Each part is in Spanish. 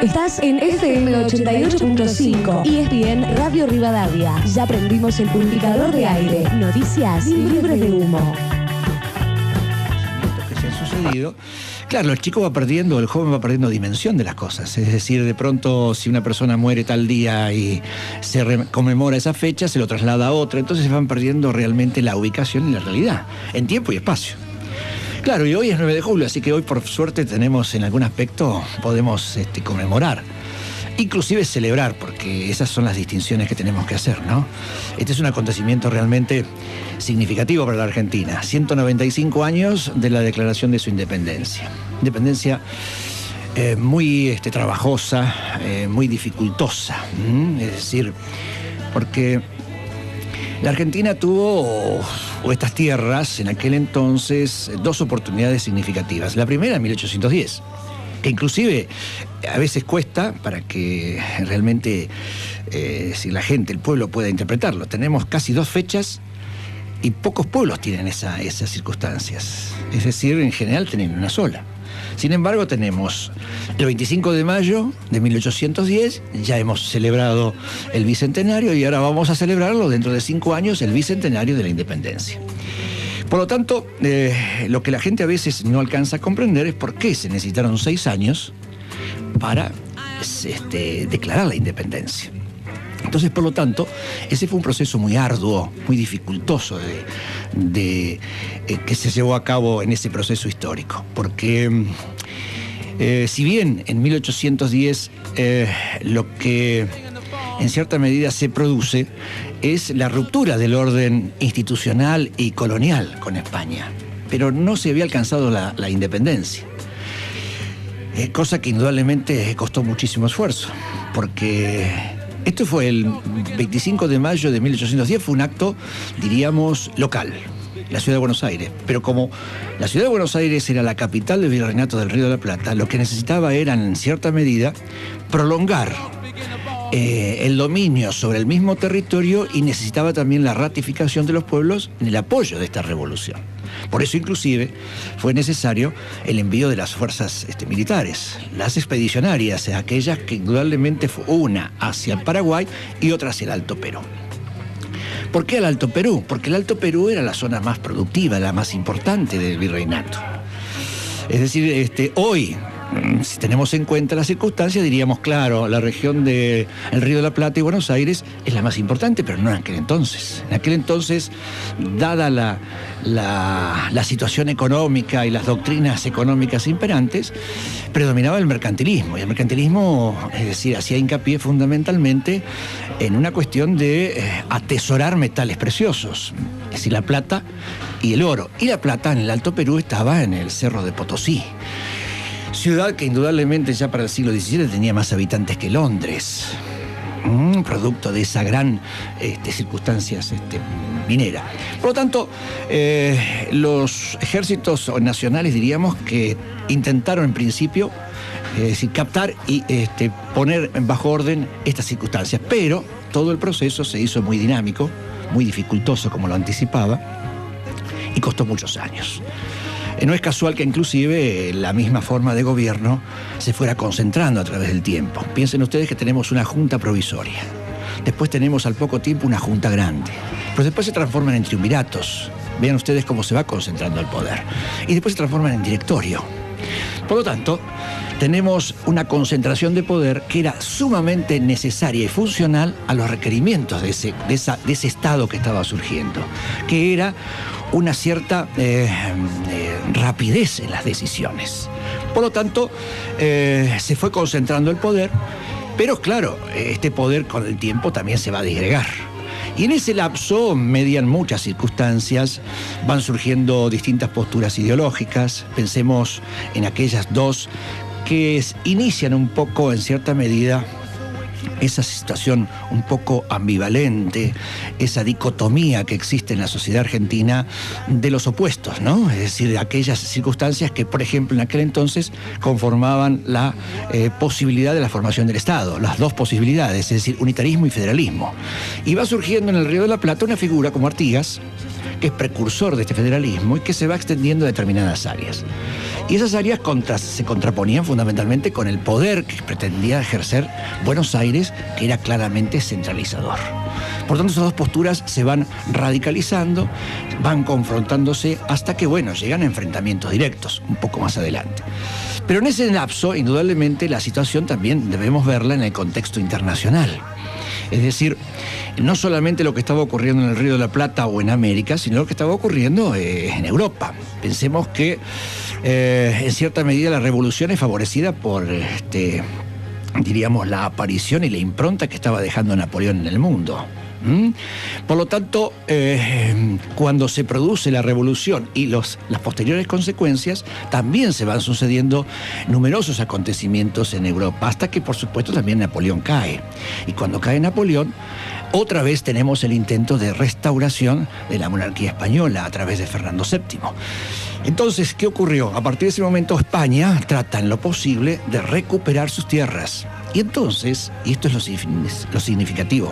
Estás en FM 88.5 y ESPN Radio Rivadavia. Ya prendimos el purificador de aire. Noticias libres de humo. Que se han sucedido. Claro, el chico va perdiendo, el joven va perdiendo dimensión de las cosas. Es decir, de pronto, si una persona muere tal día y se conmemora esa fecha, se lo traslada a otra. Entonces se van perdiendo realmente la ubicación y la realidad, en tiempo y espacio. Claro, y hoy es 9 de julio, así que hoy por suerte tenemos en algún aspecto, podemos conmemorar, inclusive celebrar, porque esas son las distinciones que tenemos que hacer, ¿no? Este es un acontecimiento realmente significativo para la Argentina. 195 años de la declaración de su independencia. Independencia muy trabajosa, muy dificultosa, es decir, porque la Argentina tuvo, o estas tierras, en aquel entonces, dos oportunidades significativas. La primera en 1810, que inclusive a veces cuesta para que realmente si la gente, el pueblo pueda interpretarlo. Tenemos casi 2 fechas y pocos pueblos tienen esas circunstancias. Es decir, en general tienen una sola. Sin embargo, tenemos el 25 de mayo de 1810, ya hemos celebrado el bicentenario y ahora vamos a celebrarlo dentro de 5 años, el bicentenario de la independencia. Por lo tanto, lo que la gente a veces no alcanza a comprender es por qué se necesitaron 6 años para declarar la independencia. Entonces, por lo tanto, ese fue un proceso muy arduo, muy dificultoso que se llevó a cabo en ese proceso histórico. Porque si bien en 1810 lo que en cierta medida se produce es la ruptura del orden institucional y colonial con España, pero no se había alcanzado la independencia. Cosa que indudablemente costó muchísimo esfuerzo, porque esto fue el 25 de mayo de 1810, fue un acto, diríamos, local, la ciudad de Buenos Aires. Pero como la ciudad de Buenos Aires era la capital del Virreinato del Río de la Plata, lo que necesitaba era, en cierta medida, prolongar el dominio sobre el mismo territorio y necesitaba también la ratificación de los pueblos en el apoyo de esta revolución. Por eso, inclusive, fue necesario el envío de las fuerzas militares, las expedicionarias, aquellas que indudablemente fue una hacia el Paraguay y otra hacia el Alto Perú. ¿Por qué el Alto Perú? Porque el Alto Perú era la zona más productiva, la más importante del virreinato. Es decir, hoy, si tenemos en cuenta las circunstancias, diríamos, claro, la región del Río de la Plata y Buenos Aires es la más importante, pero no en aquel entonces. En aquel entonces, dada la situación económica y las doctrinas económicas imperantes, predominaba el mercantilismo. Y el mercantilismo, es decir, hacía hincapié fundamentalmente en una cuestión de atesorar metales preciosos, es decir, la plata y el oro. Y la plata en el Alto Perú estaba en el Cerro de Potosí. Ciudad que indudablemente ya para el siglo XVII tenía más habitantes que Londres, producto de esa gran circunstancias minera. Por lo tanto, los ejércitos nacionales, diríamos, que intentaron en principio captar y poner bajo orden estas circunstancias, pero todo el proceso se hizo muy dinámico, muy dificultoso, como lo anticipaba, y costó muchos años. No es casual que inclusive la misma forma de gobierno se fuera concentrando a través del tiempo. Piensen ustedes que tenemos una junta provisoria. Después tenemos al poco tiempo una junta grande. Pero después se transforman en triunviratos. Vean ustedes cómo se va concentrando el poder. Y después se transforman en directorio. Por lo tanto, tenemos una concentración de poder que era sumamente necesaria y funcional a los requerimientos de ese Estado que estaba surgiendo, que era una cierta rapidez en las decisiones. Por lo tanto, se fue concentrando el poder, pero claro, este poder con el tiempo también se va a disgregar. Y en ese lapso median muchas circunstancias, van surgiendo distintas posturas ideológicas. Pensemos en aquellas dos que inician un poco, en cierta medida, esa situación un poco ambivalente, esa dicotomía que existe en la sociedad argentina de los opuestos, ¿no? Es decir, de aquellas circunstancias que, por ejemplo, en aquel entonces conformaban la posibilidad de la formación del Estado, las dos posibilidades, es decir, unitarismo y federalismo. Y va surgiendo en el Río de la Plata una figura como Artigas, que es precursor de este federalismo y que se va extendiendo a determinadas áreas. Y esas áreas se contraponían fundamentalmente con el poder que pretendía ejercer Buenos Aires, que era claramente centralizador. Por tanto, esas dos posturas se van radicalizando, van confrontándose hasta que, bueno, llegan a enfrentamientos directos, un poco más adelante. Pero en ese lapso, indudablemente, la situación también debemos verla en el contexto internacional. Es decir, no solamente lo que estaba ocurriendo en el Río de la Plata o en América, sino lo que estaba ocurriendo en Europa. Pensemos que, en cierta medida, la revolución es favorecida por, diríamos, la aparición y la impronta que estaba dejando Napoleón en el mundo. Por lo tanto, cuando se produce la revolución y las posteriores consecuencias, también se van sucediendo numerosos acontecimientos en Europa, hasta que, por supuesto, también Napoleón cae. Y cuando cae Napoleón, otra vez tenemos el intento de restauración de la monarquía española a través de Fernando VII. Entonces, ¿qué ocurrió? A partir de ese momento, España trata en lo posible de recuperar sus tierras. Y entonces, y esto es lo significativo,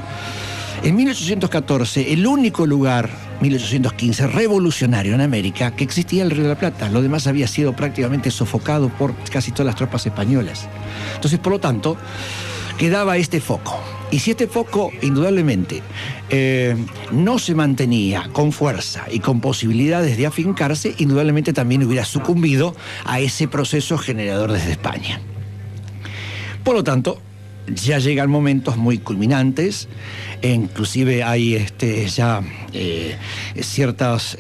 en 1814, el único lugar, 1815, revolucionario en América, que existía el Río de la Plata. Lo demás había sido prácticamente sofocado por casi todas las tropas españolas. Entonces, por lo tanto, quedaba este foco. Y si este foco, indudablemente, no se mantenía con fuerza y con posibilidades de afincarse, indudablemente también hubiera sucumbido a ese proceso generador desde España. Por lo tanto, ya llegan momentos muy culminantes, inclusive hay ciertos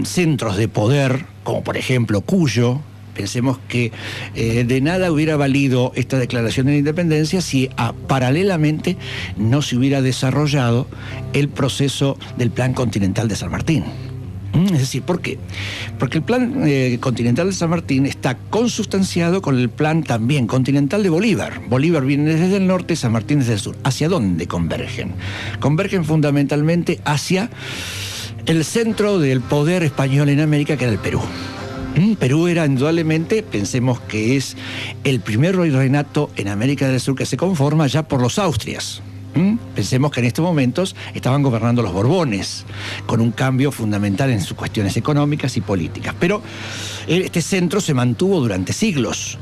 centros de poder, como por ejemplo Cuyo. Pensemos que de nada hubiera valido esta declaración de la independencia si paralelamente no se hubiera desarrollado el proceso del Plan Continental de San Martín. Es decir, ¿por qué? Porque el Plan Continental de San Martín está consustanciado con el plan también continental de Bolívar. Bolívar viene desde el norte, San Martín desde el sur. ¿Hacia dónde convergen? Convergen fundamentalmente hacia el centro del poder español en América, que era el Perú. Perú era indudablemente, pensemos que es el primer reinato en América del Sur que se conforma ya por los Austrias. Pensemos que en estos momentos estaban gobernando los Borbones, con un cambio fundamental en sus cuestiones económicas y políticas. Pero este centro se mantuvo durante siglos.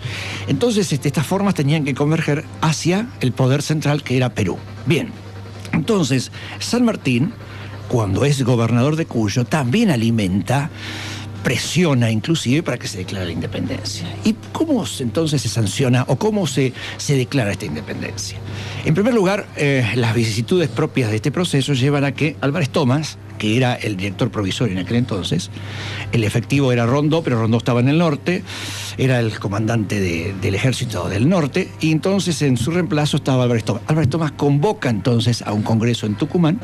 Entonces, estas formas tenían que converger hacia el poder central, que era Perú. Bien, entonces, San Martín, cuando es gobernador de Cuyo, también presiona inclusive para que se declare la independencia. ¿Y cómo entonces se sanciona o cómo se declara esta independencia? En primer lugar, las vicisitudes propias de este proceso llevan a que Álvarez Thomas, que era el director provisorio en aquel entonces, el efectivo era Rondó, pero Rondó estaba en el norte, era el comandante del ejército del norte, y entonces en su reemplazo estaba Álvarez Thomas. Álvarez Thomas convoca entonces a un congreso en Tucumán.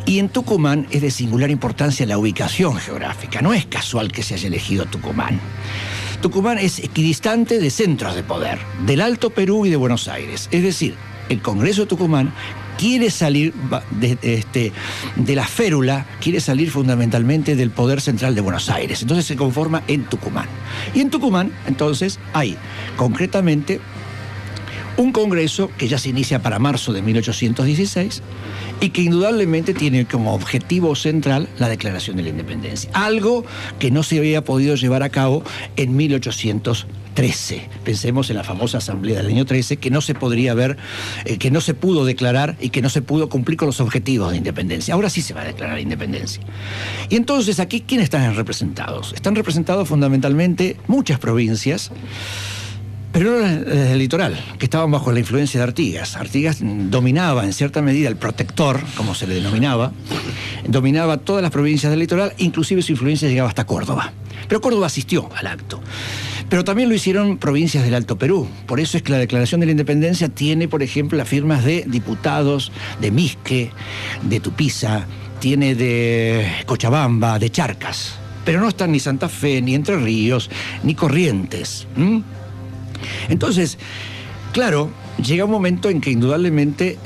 Y en Tucumán es de singular importancia la ubicación geográfica. No es casual que se haya elegido Tucumán. Tucumán es equidistante de centros de poder, del Alto Perú y de Buenos Aires. Es decir, el Congreso de Tucumán quiere salir de la férula, quiere salir fundamentalmente del poder central de Buenos Aires. Entonces se conforma en Tucumán. Y en Tucumán, entonces, hay concretamente un congreso que ya se inicia para marzo de 1816 y que indudablemente tiene como objetivo central la declaración de la independencia. Algo que no se había podido llevar a cabo en 1813. Pensemos en la famosa asamblea del año 13, que no se podría ver, que no se pudo declarar y que no se pudo cumplir con los objetivos de independencia. Ahora sí se va a declarar la independencia. Y entonces aquí, ¿quiénes están representados? Están representados fundamentalmente muchas provincias, pero no el litoral, que estaban bajo la influencia de Artigas. Artigas dominaba en cierta medida el protector, como se le denominaba, dominaba todas las provincias del litoral, inclusive su influencia llegaba hasta Córdoba. Pero Córdoba asistió al acto. Pero también lo hicieron provincias del Alto Perú. Por eso es que la Declaración de la Independencia tiene, por ejemplo, las firmas de diputados de Misque, de Tupiza, tiene de Cochabamba, de Charcas. Pero no están ni Santa Fe, ni Entre Ríos, ni Corrientes. Entonces, claro, llega un momento en que indudablemente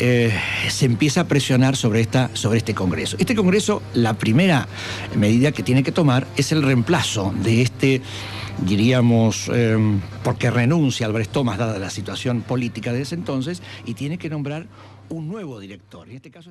se empieza a presionar sobre este Congreso. Este Congreso, la primera medida que tiene que tomar es el reemplazo de diríamos, porque renuncia Álvarez Thomas dada la situación política de ese entonces, y tiene que nombrar un nuevo director. En este caso,